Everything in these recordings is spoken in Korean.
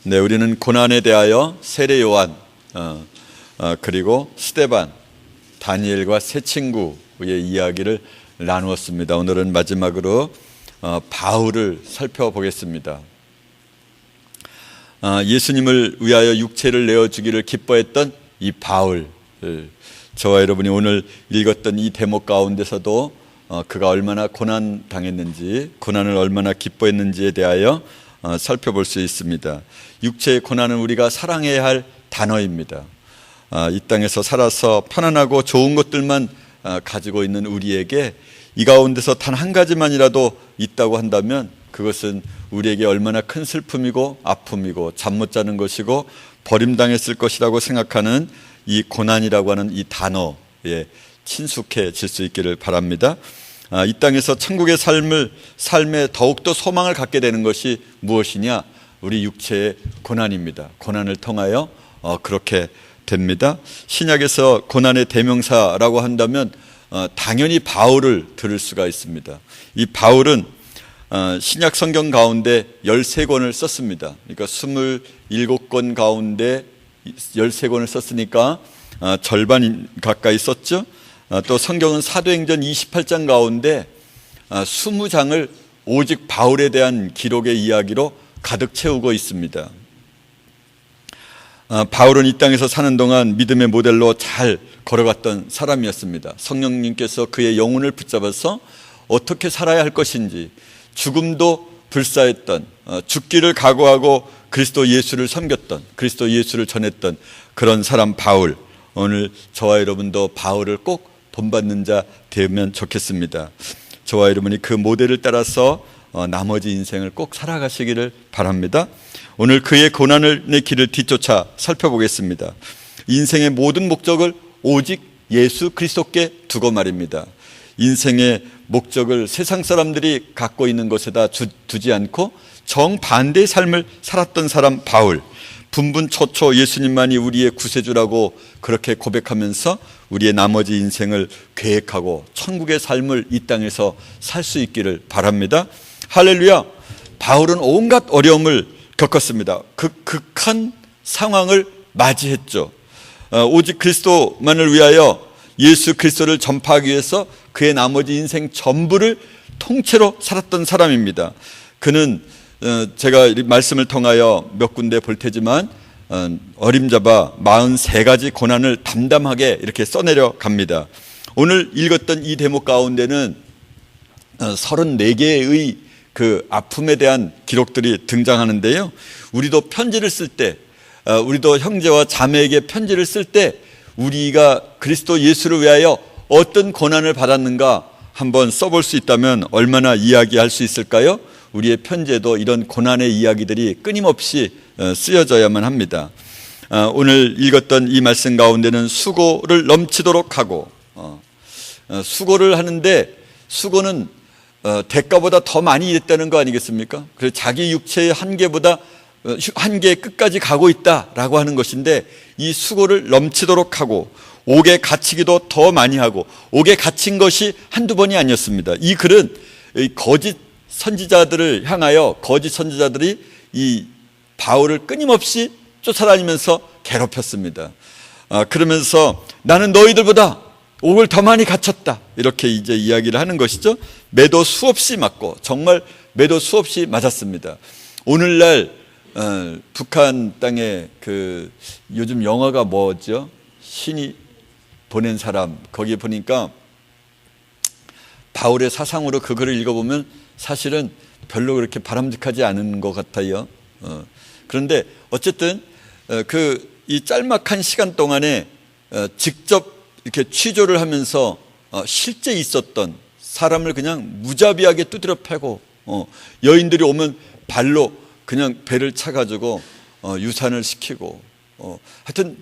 네, 우리는 고난에 대하여 세례 요한, 그리고 스데반, 다니엘과 세 친구의 이야기를 나누었습니다. 오늘은 마지막으로 바울을 살펴보겠습니다. 예수님을 위하여 육체를 내어주기를 기뻐했던 이 바울, 저와 여러분이 오늘 읽었던 이 대목 가운데서도 그가 얼마나 고난당했는지, 고난을 얼마나 기뻐했는지에 대하여 살펴볼 수 있습니다. 육체의 고난은 우리가 사랑해야 할 단어입니다. 이 땅에서 살아서 편안하고 좋은 것들만 가지고 있는 우리에게 이 가운데서 단 한 가지만이라도 있다고 한다면 그것은 우리에게 얼마나 큰 슬픔이고 아픔이고 잠 못 자는 것이고 버림당했을 것이라고 생각하는 이 고난이라고 하는 이 단어에 친숙해질 수 있기를 바랍니다. 이 땅에서 천국의 삶에 더욱더 소망을 갖게 되는 것이 무엇이냐? 우리 육체의 고난입니다. 고난을 통하여 그렇게 됩니다. 신약에서 고난의 대명사라고 한다면 당연히 바울을 들을 수가 있습니다. 이 바울은 신약 성경 가운데 13권을 썼습니다. 그러니까 27권 가운데 13권을 썼으니까 절반 가까이 썼죠. 또 성경은 사도행전 28장 가운데 20장을 오직 바울에 대한 기록의 이야기로 가득 채우고 있습니다. 바울은 이 땅에서 사는 동안 믿음의 모델로 잘 걸어갔던 사람이었습니다. 성령님께서 그의 영혼을 붙잡아서 어떻게 살아야 할 것인지, 죽음도 불사했던, 죽기를 각오하고 그리스도 예수를 섬겼던, 그리스도 예수를 전했던 그런 사람 바울. 오늘 저와 여러분도 바울을 꼭 본받는 자 되면 좋겠습니다. 저와 여러분이 그 모델을 따라서 나머지 인생을 꼭 살아가시기를 바랍니다. 오늘 그의 고난의 길을 뒤쫓아 살펴보겠습니다. 인생의 모든 목적을 오직 예수 그리스도께 두고 말입니다. 인생의 목적을 세상 사람들이 갖고 있는 것에다 두지 않고 정반대의 삶을 살았던 사람 바울. 분분초초 예수님만이 우리의 구세주라고 그렇게 고백하면서 우리의 나머지 인생을 계획하고 천국의 삶을 이 땅에서 살 수 있기를 바랍니다. 할렐루야. 바울은 온갖 어려움을 겪었습니다. 극한 상황을 맞이했죠. 오직 그리스도만을 위하여 예수 그리스도를 전파하기 위해서 그의 나머지 인생 전부를 통째로 살았던 사람입니다. 그는 제가 말씀을 통하여 몇 군데 볼 테지만 어림잡아 43가지 고난을 담담하게 이렇게 써내려 갑니다. 오늘 읽었던 이 대목 가운데는 34개의 그 아픔에 대한 기록들이 등장하는데요. 우리도 편지를 쓸 때, 우리도 형제와 자매에게 편지를 쓸 때 우리가 그리스도 예수를 위하여 어떤 고난을 받았는가 한번 써볼 수 있다면 얼마나 이야기할 수 있을까요? 우리의 편지에도 이런 고난의 이야기들이 끊임없이 쓰여져야만 합니다. 오늘 읽었던 이 말씀 가운데는 수고를 넘치도록 하고, 수고를 하는데 수고는 대가보다 더 많이 일했다는 거 아니겠습니까? 그래서 자기 육체의 한계보다 한계의 끝까지 가고 있다라고 하는 것인데, 이 수고를 넘치도록 하고 옥에 갇히기도 더 많이 하고, 옥에 갇힌 것이 한두 번이 아니었습니다. 이 글은 거짓 선지자들을 향하여 거짓 선지자들이 이 바울을 끊임없이 쫓아다니면서 괴롭혔습니다. 그러면서 나는 너희들보다 옥을 더 많이 갇혔다, 이렇게 이제 이야기를 하는 것이죠. 매도 수없이 맞고, 정말 매도 수없이 맞았습니다. 오늘날 북한 땅에 그 요즘 영화가 뭐죠? 신이 보낸 사람, 거기에 보니까 바울의 사상으로 그 글을 읽어보면 사실은 별로 그렇게 바람직하지 않은 것 같아요. 그런데 어쨌든 이 짤막한 시간 동안에 직접 이렇게 취조를 하면서 실제 있었던 사람을 그냥 무자비하게 두드려 패고, 여인들이 오면 발로 그냥 배를 차가지고 유산을 시키고, 하여튼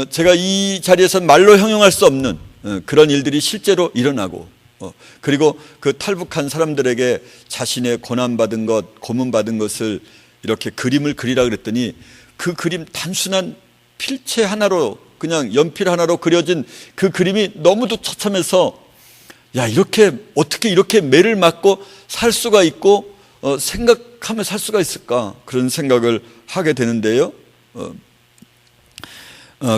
제가 이 자리에서 말로 형용할 수 없는 그런 일들이 실제로 일어나고, 그리고 그 탈북한 사람들에게 자신의 고난받은 것, 고문받은 것을 이렇게 그림을 그리라 그랬더니 그 그림 단순한 필체 하나로, 그냥 연필 하나로 그려진 그 그림이 너무도 처참해서, 야, 이렇게 어떻게 이렇게 매를 맞고 살 수가 있고 생각하며 살 수가 있을까? 그런 생각을 하게 되는데요.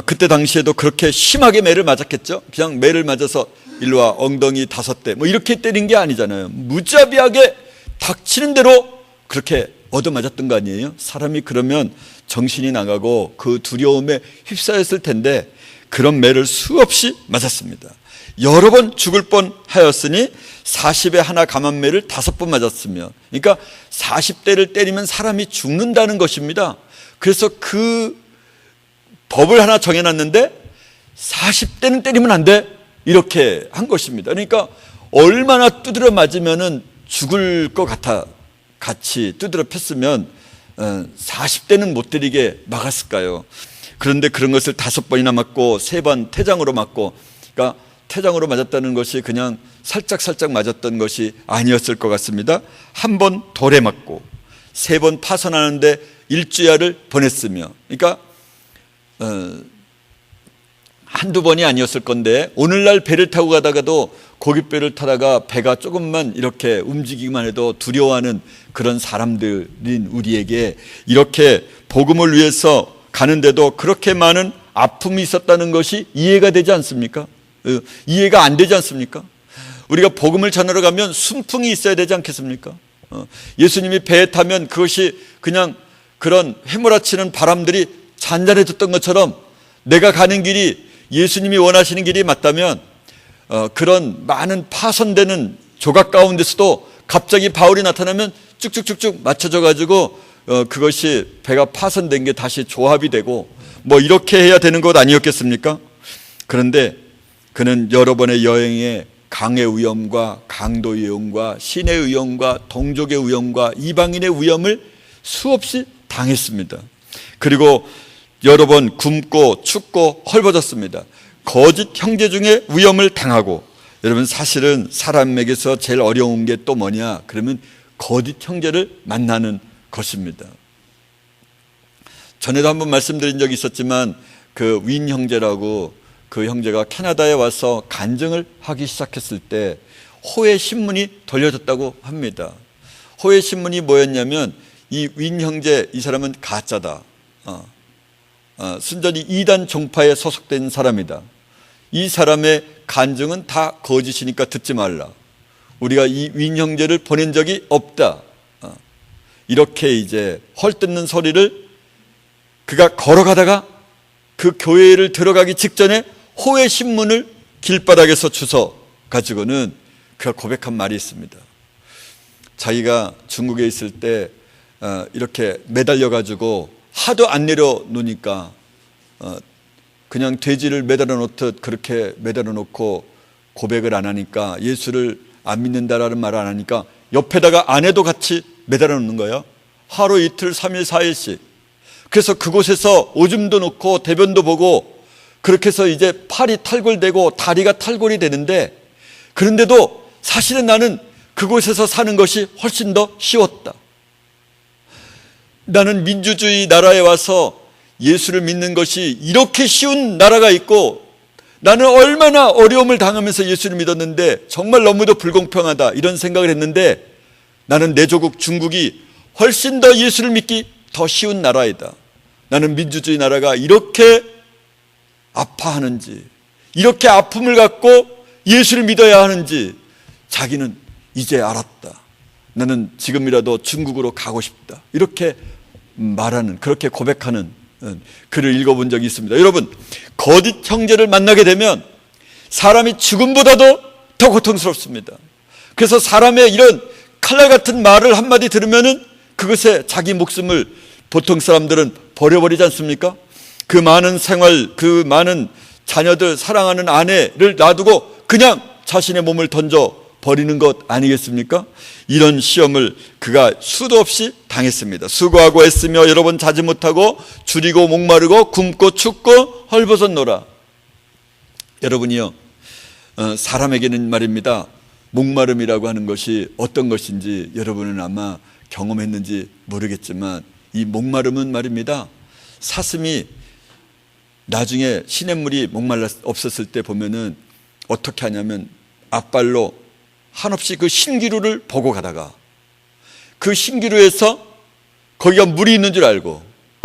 그때 당시에도 그렇게 심하게 매를 맞았겠죠. 그냥 매를 맞아서 일로 와 엉덩이 5대 뭐 이렇게 때린 게 아니잖아요. 무자비하게 닥치는 대로 그렇게 얻어맞았던 거 아니에요. 사람이 그러면 정신이 나가고 그 두려움에 휩싸였을 텐데 그런 매를 수없이 맞았습니다. 여러 번 죽을 뻔하였으니 40에 하나 감한 매를 5번 맞았으며, 그러니까 40대를 때리면 사람이 죽는다는 것입니다. 그래서 그 법을 하나 정해놨는데 40대는 때리면 안 돼, 이렇게 한 것입니다. 그러니까 얼마나 두드려 맞으면은 죽을 것 같이 두드려 폈으면 40대는 못 때리게 막았을까요? 그런데 그런 것을 5번이나 맞고 3번 태장으로 맞고, 그러니까 태장으로 맞았다는 것이 그냥 살짝 맞았던 것이 아니었을 것 같습니다. 1번 돌에 맞고 3번 파선하는데 일주야를 보냈으며, 그러니까 한두 번이 아니었을 건데 오늘날 배를 타고 가다가도 고깃배를 타다가 배가 조금만 이렇게 움직이기만 해도 두려워하는 그런 사람들인 우리에게 이렇게 복음을 위해서 가는데도 그렇게 많은 아픔이 있었다는 것이 이해가 되지 않습니까? 이해가 안 되지 않습니까? 우리가 복음을 전하러 가면 순풍이 있어야 되지 않겠습니까? 예수님이 배에 타면 그것이 그냥 그런 휘몰아치는 바람들이 잔잔해졌던 것처럼 내가 가는 길이 예수님이 원하시는 길이 맞다면 그런 많은 파손되는 조각 가운데서도 갑자기 바울이 나타나면 쭉쭉쭉쭉 맞춰져 가지고 그것이 배가 파손된 게 다시 조합이 되고 뭐 이렇게 해야 되는 것 아니었겠습니까? 그런데 그는 여러 번의 여행에 강의 위험과 강도의 위험과 신의 위험과 동족의 위험과 이방인의 위험을 수없이 당했습니다. 그리고 여러 번 굶고 춥고 헐벗었습니다. 거짓 형제 중에 위험을 당하고, 여러분 사실은 사람에게서 제일 어려운 게 또 뭐냐 그러면 거짓 형제를 만나는 것입니다. 전에도 한번 말씀드린 적이 있었지만 그 윈 형제라고, 그 형제가 캐나다에 와서 간증을 하기 시작했을 때 호의 신문이 돌려졌다고 합니다. 호의 신문이 뭐였냐면 이 윈 형제, 이 사람은 가짜다, 순전히 이단 종파에 소속된 사람이다, 이 사람의 간증은 다 거짓이니까 듣지 말라, 우리가 이 윈 형제를 보낸 적이 없다, 이렇게 이제 헐뜯는 소리를 그가 걸어가다가 그 교회를 들어가기 직전에 호의 신문을 길바닥에서 주워 가지고는 그가 고백한 말이 있습니다. 자기가 중국에 있을 때 이렇게 매달려 가지고 하도 안 내려놓으니까 그냥 돼지를 매달아 놓듯 그렇게 매달아 놓고 고백을 안 하니까, 예수를 안 믿는다라는 말을 안 하니까 옆에다가 아내도 같이 매달아 놓는 거예요. 하루 이틀 3일 4일씩. 그래서 그곳에서 오줌도 놓고 대변도 보고 그렇게 해서 이제 팔이 탈골되고 다리가 탈골이 되는데, 그런데도 사실은 나는 그곳에서 사는 것이 훨씬 더 쉬웠다. 나는 민주주의 나라에 와서 예수를 믿는 것이 이렇게 쉬운 나라가 있고, 나는 얼마나 어려움을 당하면서 예수를 믿었는데 정말 너무도 불공평하다, 이런 생각을 했는데 나는 내 조국 중국이 훨씬 더 예수를 믿기 더 쉬운 나라이다. 나는 민주주의 나라가 이렇게 아파하는지, 이렇게 아픔을 갖고 예수를 믿어야 하는지 자기는 이제 알았다. 나는 지금이라도 중국으로 가고 싶다, 이렇게 말하는, 그렇게 고백하는 글을 읽어본 적이 있습니다. 여러분, 거짓 형제를 만나게 되면 사람이 죽음보다도 더 고통스럽습니다. 그래서 사람의 이런 칼날 같은 말을 한마디 들으면은 그것에 자기 목숨을 보통 사람들은 버려버리지 않습니까? 그 많은 생활, 그 많은 자녀들, 사랑하는 아내를 놔두고 그냥 자신의 몸을 던져 버리는 것 아니겠습니까? 이런 시험을 그가 수도 없이 당했습니다. 수고하고 애쓰며 여러 번 자지 못하고 줄이고 목마르고 굶고 춥고 헐벗었노라. 여러분이요, 사람에게는 말입니다, 목마름이라고 하는 것이 어떤 것인지 여러분은 아마 경험했는지 모르겠지만, 이 목마름은 말입니다, 사슴이 나중에 시냇물이 목말라 없었을 때 보면은 어떻게 하냐면 앞발로 한없이 그 신기루를 보고 가다가 그 신기루에서 거기가 물이 있는 줄 알고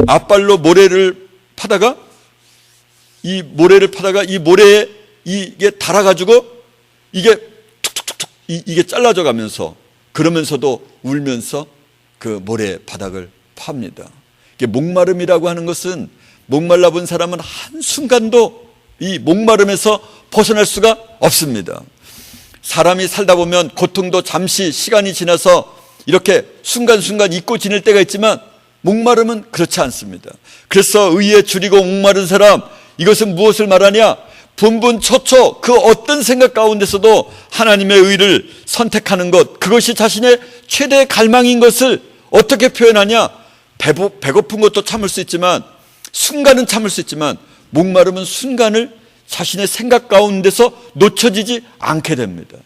앞발로 모래를 파다가 이 모래에 이게 달아가지고 이게 툭툭툭툭 이게 잘라져 가면서 그러면서도 울면서 그 모래 바닥을 팝니다. 이게 목마름이라고 하는 것은 목말라 본 사람은 한순간도 이 목마름에서 벗어날 수가 없습니다. 사람이 살다 보면 고통도 잠시 시간이 지나서 이렇게 순간순간 잊고 지낼 때가 있지만 목마름은 그렇지 않습니다. 그래서 의에 줄이고 목마른 사람, 이것은 무엇을 말하냐? 분분초초 그 어떤 생각 가운데서도 하나님의 의를 선택하는 것, 그것이 자신의 최대의 갈망인 것을 어떻게 표현하냐? 배고픈 것도 참을 수 있지만, 순간은 참을 수 있지만 목마름은 순간을 자신의 생각 가운데서 놓쳐지지 않게 됩니다.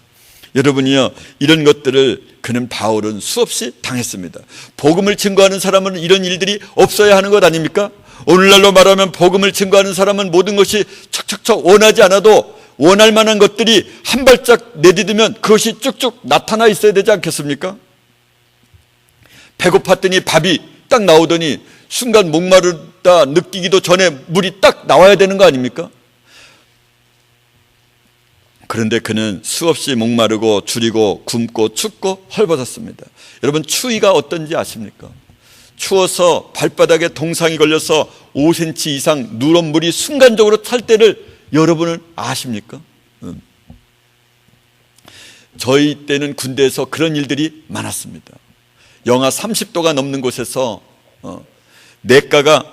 여러분이요, 이런 것들을 바울은 수없이 당했습니다. 복음을 증거하는 사람은 이런 일들이 없어야 하는 것 아닙니까? 오늘날로 말하면 복음을 증거하는 사람은 모든 것이 척척척 원하지 않아도 원할 만한 것들이 한 발짝 내디디면 그것이 쭉쭉 나타나 있어야 되지 않겠습니까? 배고팠더니 밥이 딱 나오더니 순간 목마르다 느끼기도 전에 물이 딱 나와야 되는 거 아닙니까? 그런데 그는 수없이 목마르고 줄이고 굶고 춥고 헐벗었습니다. 여러분, 추위가 어떤지 아십니까? 추워서 발바닥에 동상이 걸려서 5cm 이상 누런 물이 순간적으로 찰 때를 여러분은 아십니까? 저희 때는 군대에서 그런 일들이 많았습니다. 영하 30도가 넘는 곳에서 냇가가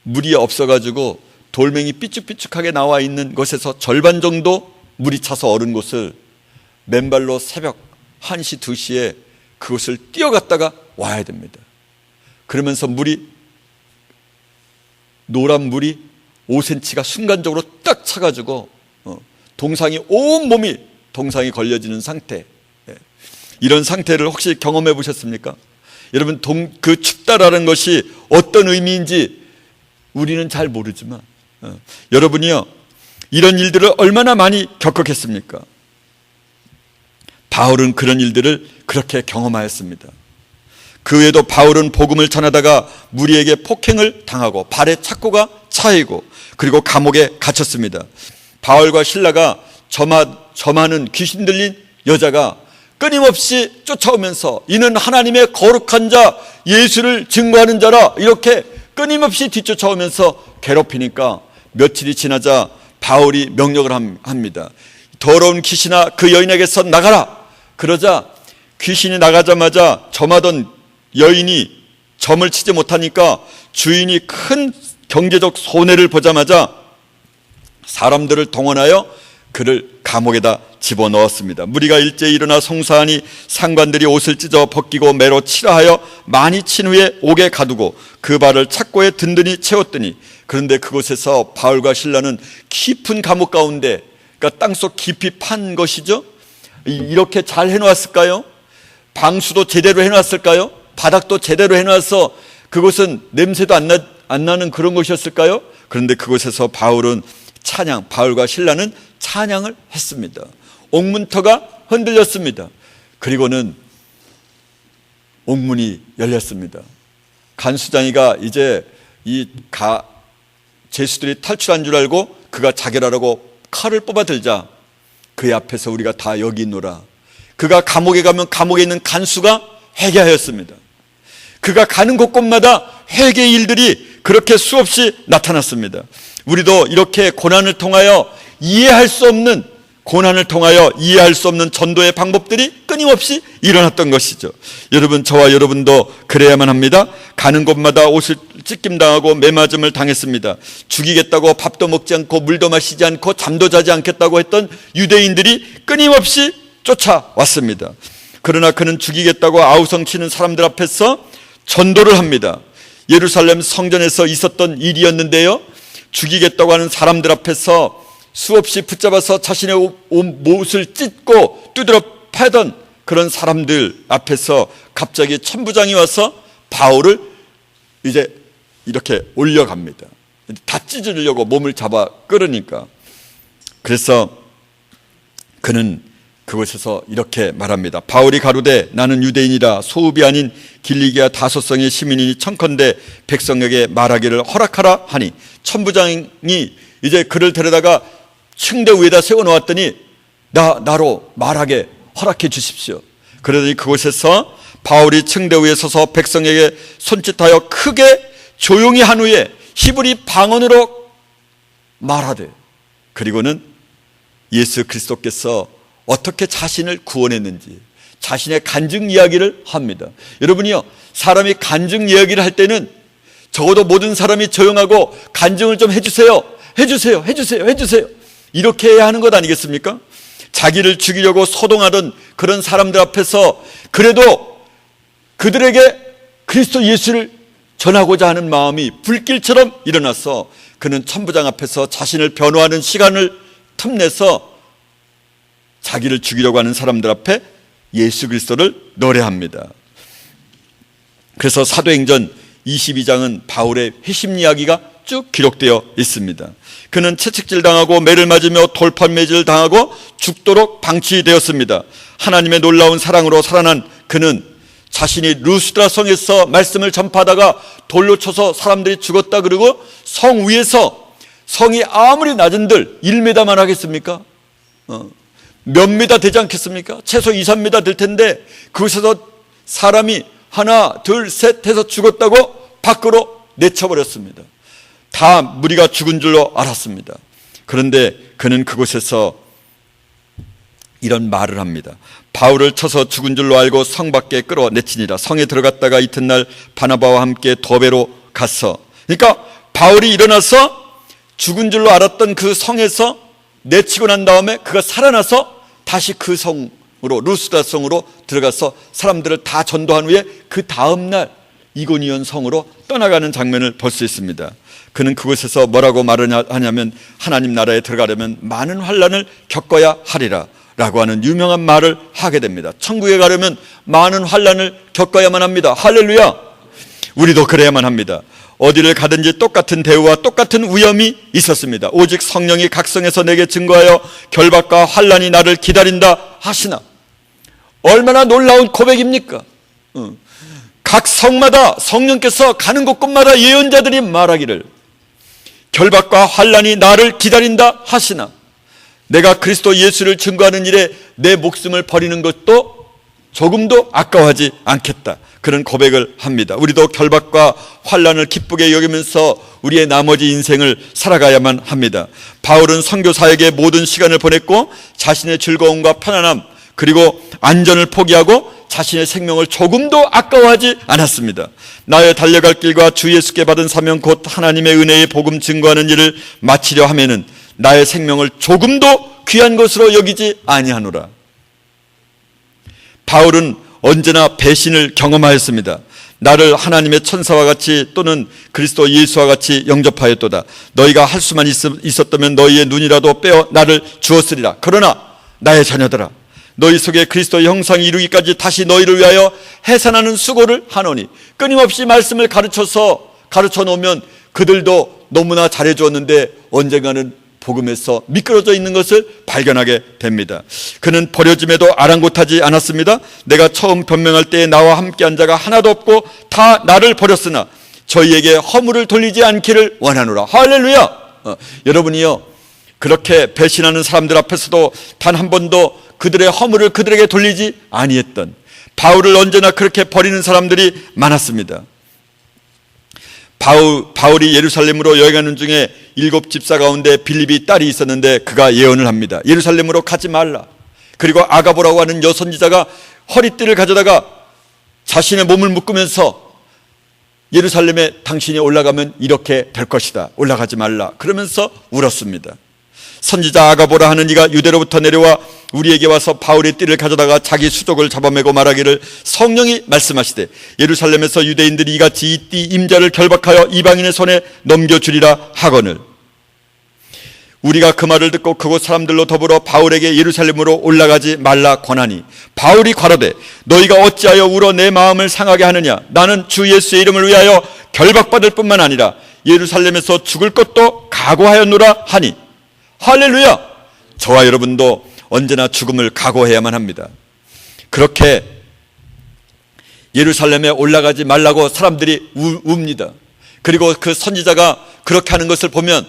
물이 없어가지고 돌멩이 삐쭉삐쭉하게 나와 있는 곳에서 절반 정도 물이 차서 얼은 곳을 맨발로 새벽 1시, 2시에 그곳을 뛰어갔다가 와야 됩니다. 그러면서 노란 물이 5cm가 순간적으로 딱 차가지고 동상이 온몸이 동상이 걸려지는 상태, 이런 상태를 혹시 경험해 보셨습니까? 여러분, 그 춥다라는 것이 어떤 의미인지 우리는 잘 모르지만 여러분이요, 이런 일들을 얼마나 많이 겪었겠습니까? 바울은 그런 일들을 그렇게 경험하였습니다. 그 외에도 바울은 복음을 전하다가 무리에게 폭행을 당하고 발에 착고가 차이고 그리고 감옥에 갇혔습니다. 바울과 실라가 점하는 귀신 들린 여자가 끊임없이 쫓아오면서 이는 하나님의 거룩한 자 예수를 증거하는 자라 이렇게 끊임없이 뒤쫓아오면서 괴롭히니까 며칠이 지나자 바울이 명령을 합니다. 더러운 귀신아, 그 여인에게서 나가라. 그러자 귀신이 나가자마자 점하던 여인이 점을 치지 못하니까 주인이 큰 경제적 손해를 보자마자 사람들을 동원하여 그를 감옥에다 집어넣었습니다. 무리가 일제히 일어나 송사하니 상관들이 옷을 찢어 벗기고 매로 치라하여 많이 친 후에 옥에 가두고 그 발을 착고에 든든히 채웠더니, 그런데 그곳에서 바울과 실라는 깊은 감옥 가운데, 그러니까 땅속 깊이 판 것이죠. 이렇게 잘 해놓았을까요? 방수도 제대로 해놨을까요? 바닥도 제대로 해놔서 그곳은 냄새도 안 나는 그런 것이었을까요? 그런데 그곳에서 바울과 신라는 찬양을 했습니다. 옥문터가 흔들렸습니다. 그리고는 옥문이 열렸습니다. 간수장이가 이제 죄수들이 탈출한 줄 알고 그가 자결하라고 칼을 뽑아들자 그의 앞에서 우리가 다 여기 있노라. 그가 감옥에 가면 감옥에 있는 간수가 회개하였습니다. 그가 가는 곳곳마다 회개의 일들이 그렇게 수없이 나타났습니다. 우리도 이렇게 고난을 통하여 이해할 수 없는 전도의 방법들이 끊임없이 일어났던 것이죠. 여러분, 저와 여러분도 그래야만 합니다. 가는 곳마다 옷을 찢김당하고 매맞음을 당했습니다. 죽이겠다고 밥도 먹지 않고 물도 마시지 않고 잠도 자지 않겠다고 했던 유대인들이 끊임없이 쫓아왔습니다. 그러나 그는 죽이겠다고 아우성치는 사람들 앞에서 전도를 합니다. 예루살렘 성전에서 있었던 일이었는데요, 죽이겠다고 하는 사람들 앞에서 수없이 붙잡아서 자신의 옷을 찢고 두드려 패던 그런 사람들 앞에서 갑자기 천부장이 와서 바울을 이제 이렇게 올려갑니다. 다 찢으려고 몸을 잡아 끌으니까. 그래서 그는 그곳에서 이렇게 말합니다. 바울이 가로되 나는 유대인이라 소읍이 아닌 길리기아 다소성의 시민이니 청컨대 백성에게 말하기를 허락하라 하니, 천부장이 이제 그를 데려다가 층대 위에다 세워놓았더니 나로 말하게 허락해 주십시오. 그러더니 그곳에서 바울이 층대 위에 서서 백성에게 손짓하여 크게 조용히 한 후에 히브리 방언으로 말하되, 그리고는 예수 그리스도께서 어떻게 자신을 구원했는지 자신의 간증 이야기를 합니다. 여러분이요, 사람이 간증 이야기를 할 때는 적어도 모든 사람이 조용하고 간증을 좀 해주세요 이렇게 해야 하는 것 아니겠습니까? 자기를 죽이려고 소동하던 그런 사람들 앞에서 그래도 그들에게 그리스도 예수를 전하고자 하는 마음이 불길처럼 일어나서 그는 천부장 앞에서 자신을 변호하는 시간을 틈내서 자기를 죽이려고 하는 사람들 앞에 예수 그리스도를 노래합니다. 그래서 사도행전 22장은 바울의 회심 이야기가 쭉 기록되어 있습니다. 그는 채찍질 당하고 매를 맞으며 돌판매질을 당하고 죽도록 방치되었습니다. 하나님의 놀라운 사랑으로 살아난 그는 자신이 루스드라 성에서 말씀을 전파하다가 돌로 쳐서 사람들이 죽었다 그러고 성 위에서, 성이 아무리 낮은들 1m만 하겠습니까? 몇 미터 되지 않겠습니까? 최소 2, 3m 될 텐데 그곳에서 사람이 하나 둘 셋 해서 죽었다고 밖으로 내쳐버렸습니다. 다 무리가 죽은 줄로 알았습니다. 그런데 그는 그곳에서 이런 말을 합니다. 바울을 쳐서 죽은 줄로 알고 성 밖에 끌어내치니라. 성에 들어갔다가 이튿날 바나바와 함께 더베로 갔어. 그러니까 바울이 일어나서 죽은 줄로 알았던 그 성에서 내치고 난 다음에 그가 살아나서 다시 그 성으로, 루스드라 성으로 들어가서 사람들을 다 전도한 후에 그 다음날 이고니온 성으로 떠나가는 장면을 볼 수 있습니다. 그는 그곳에서 뭐라고 말하냐면, 하나님 나라에 들어가려면 많은 환난을 겪어야 하리라 라고 하는 유명한 말을 하게 됩니다. 천국에 가려면 많은 환난을 겪어야만 합니다. 할렐루야. 우리도 그래야만 합니다. 어디를 가든지 똑같은 대우와 똑같은 위험이 있었습니다. 오직 성령이 각성해서 내게 증거하여 결박과 환난이 나를 기다린다 하시나. 얼마나 놀라운 고백입니까? 각 성마다 성령께서 가는 곳곳마다 예언자들이 말하기를 결박과 환난이 나를 기다린다 하시나, 내가 그리스도 예수를 증거하는 일에 내 목숨을 버리는 것도 조금도 아까워하지 않겠다, 그런 고백을 합니다. 우리도 결박과 환난을 기쁘게 여기면서 우리의 나머지 인생을 살아가야만 합니다. 바울은 선교사에게 모든 시간을 보냈고 자신의 즐거움과 편안함 그리고 안전을 포기하고 자신의 생명을 조금도 아까워하지 않았습니다. 나의 달려갈 길과 주 예수께 받은 사명 곧 하나님의 은혜의 복음 증거하는 일을 마치려 하면은 나의 생명을 조금도 귀한 것으로 여기지 아니하노라. 바울은 언제나 배신을 경험하였습니다. 나를 하나님의 천사와 같이 또는 그리스도 예수와 같이 영접하였도다. 너희가 할 수만 있었다면 너희의 눈이라도 빼어 나를 주었으리라. 그러나 나의 자녀들아, 너희 속에 그리스도의 형상이 이루기까지 다시 너희를 위하여 해산하는 수고를 하노니. 끊임없이 말씀을 가르쳐 놓으면 그들도 너무나 잘해 주었는데 언젠가는 복음에서 미끄러져 있는 것을 발견하게 됩니다. 그는 버려짐에도 아랑곳하지 않았습니다. 내가 처음 변명할 때에 나와 함께한 자가 하나도 없고 다 나를 버렸으나 저희에게 허물을 돌리지 않기를 원하노라. 할렐루야. 여러분이요, 그렇게 배신하는 사람들 앞에서도 단 한 번도 그들의 허물을 그들에게 돌리지 아니했던 바울을 언제나 그렇게 버리는 사람들이 많았습니다. 바울이 예루살렘으로 여행하는 중에 7 집사 가운데 빌립이 딸이 있었는데 그가 예언을 합니다. 예루살렘으로 가지 말라. 그리고 아가보라고 하는 여선지자가 허리띠를 가져다가 자신의 몸을 묶으면서 예루살렘에 당신이 올라가면 이렇게 될 것이다, 올라가지 말라, 그러면서 울었습니다. 선지자 아가보라 하는 이가 유대로부터 내려와 우리에게 와서 바울의 띠를 가져다가 자기 수족을 잡아매고 말하기를 성령이 말씀하시되 예루살렘에서 유대인들이 이같이 이 띠 임자를 결박하여 이방인의 손에 넘겨주리라 하거늘. 우리가 그 말을 듣고 그곳 사람들로 더불어 바울에게 예루살렘으로 올라가지 말라 권하니 바울이 가로되 너희가 어찌하여 울어 내 마음을 상하게 하느냐. 나는 주 예수의 이름을 위하여 결박받을 뿐만 아니라 예루살렘에서 죽을 것도 각오하였노라 하니. 할렐루야. 저와 여러분도 언제나 죽음을 각오해야만 합니다. 그렇게 예루살렘에 올라가지 말라고 사람들이 웁니다. 그리고 그 선지자가 그렇게 하는 것을 보면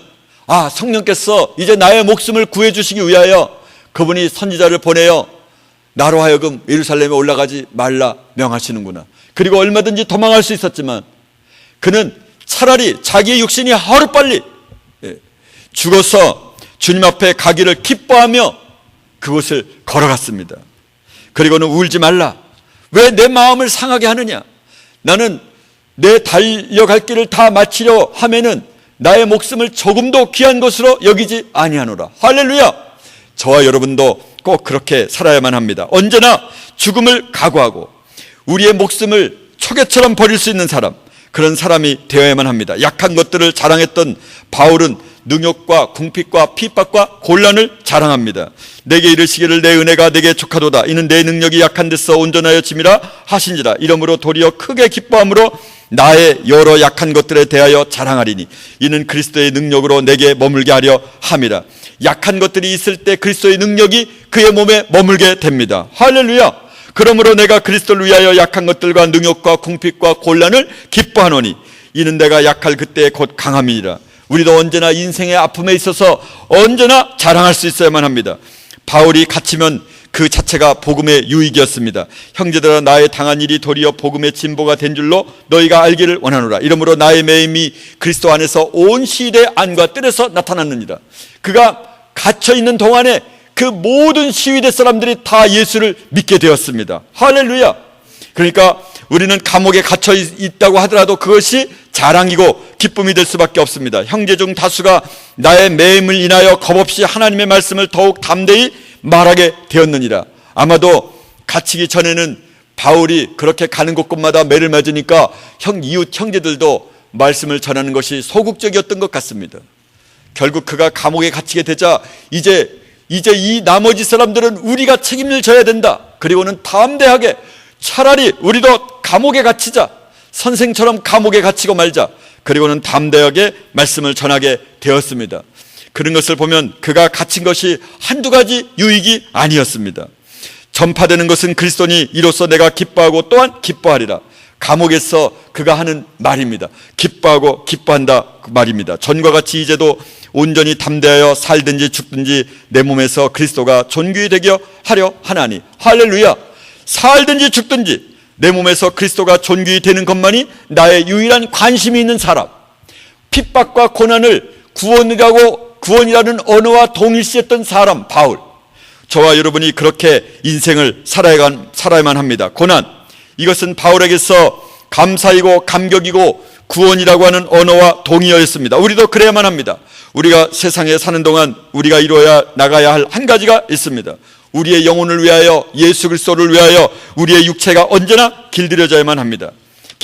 성령께서 이제 나의 목숨을 구해주시기 위하여 그분이 선지자를 보내어 나로 하여금 예루살렘에 올라가지 말라 명하시는구나. 그리고 얼마든지 도망할 수 있었지만 그는 차라리 자기의 육신이 하루빨리 죽어서 주님 앞에 가기를 기뻐하며 그곳을 걸어갔습니다. 그리고는 울지 말라. 왜 내 마음을 상하게 하느냐? 나는 내 달려갈 길을 다 마치려 하면은 나의 목숨을 조금도 귀한 것으로 여기지 아니하노라. 할렐루야. 저와 여러분도 꼭 그렇게 살아야만 합니다. 언제나 죽음을 각오하고 우리의 목숨을 초계처럼 버릴 수 있는 사람, 그런 사람이 되어야만 합니다. 약한 것들을 자랑했던 바울은 능욕과 궁핍과 핍박과 곤란을 자랑합니다. 내게 이르시기를 내 은혜가 내게 족하도다. 이는 내 능력이 약한 데서 온전하여 짐이라 하신지라. 이러므로 도리어 크게 기뻐함으로 나의 여러 약한 것들에 대하여 자랑하리니 이는 그리스도의 능력으로 내게 머물게 하려 함이라. 약한 것들이 있을 때 그리스도의 능력이 그의 몸에 머물게 됩니다. 할렐루야. 그러므로 내가 그리스도를 위하여 약한 것들과 능욕과 궁핍과 곤란을 기뻐하노니 이는 내가 약할 그때에 곧 강함이니라. 우리도 언제나 인생의 아픔에 있어서 언제나 자랑할 수 있어야만 합니다. 바울이 갇히면 그 자체가 복음의 유익이었습니다. 형제들아 나의 당한 일이 도리어 복음의 진보가 된 줄로 너희가 알기를 원하노라. 이러므로 나의 매임이 그리스도 안에서 온 시대의 안과 뜰에서 나타났느니라. 그가 갇혀있는 동안에 그 모든 시위대 사람들이 다 예수를 믿게 되었습니다. 할렐루야. 그러니까 우리는 감옥에 갇혀 있다고 하더라도 그것이 자랑이고 기쁨이 될 수밖에 없습니다. 형제 중 다수가 나의 매임을 인하여 겁없이 하나님의 말씀을 더욱 담대히 말하게 되었느니라. 아마도 갇히기 전에는 바울이 그렇게 가는 곳곳마다 매를 맞으니까 이웃 형제들도 말씀을 전하는 것이 소극적이었던 것 같습니다. 결국 그가 감옥에 갇히게 되자 이제 이 나머지 사람들은 우리가 책임을 져야 된다. 그리고는 담대하게 차라리 우리도 감옥에 갇히자. 선생처럼 감옥에 갇히고 말자. 그리고는 담대하게 말씀을 전하게 되었습니다. 그런 것을 보면 그가 갇힌 것이 한두 가지 유익이 아니었습니다. 전파되는 것은 그리스도니 이로써 내가 기뻐하고 또한 기뻐하리라. 감옥에서 그가 하는 말입니다. 기뻐하고 기뻐한다 그 말입니다. 전과 같이 이제도 온전히 담대하여 살든지 죽든지 내 몸에서 그리스도가 존귀히 되게 하려 하나니. 할렐루야. 살든지 죽든지 내 몸에서 그리스도가 존귀히 되는 것만이 나의 유일한 관심이 있는 사람. 핍박과 고난을 구원이라는 언어와 동일시했던 사람 바울. 저와 여러분이 그렇게 인생을 살아야만 합니다. 고난, 이것은 바울에게서 감사이고 감격이고 구원이라고 하는 언어와 동의어였습니다. 우리도 그래야만 합니다. 우리가 세상에 사는 동안 우리가 이루어야 나가야 할 한 가지가 있습니다. 우리의 영혼을 위하여, 예수 그리스도를 위하여 우리의 육체가 언제나 길들여져야만 합니다.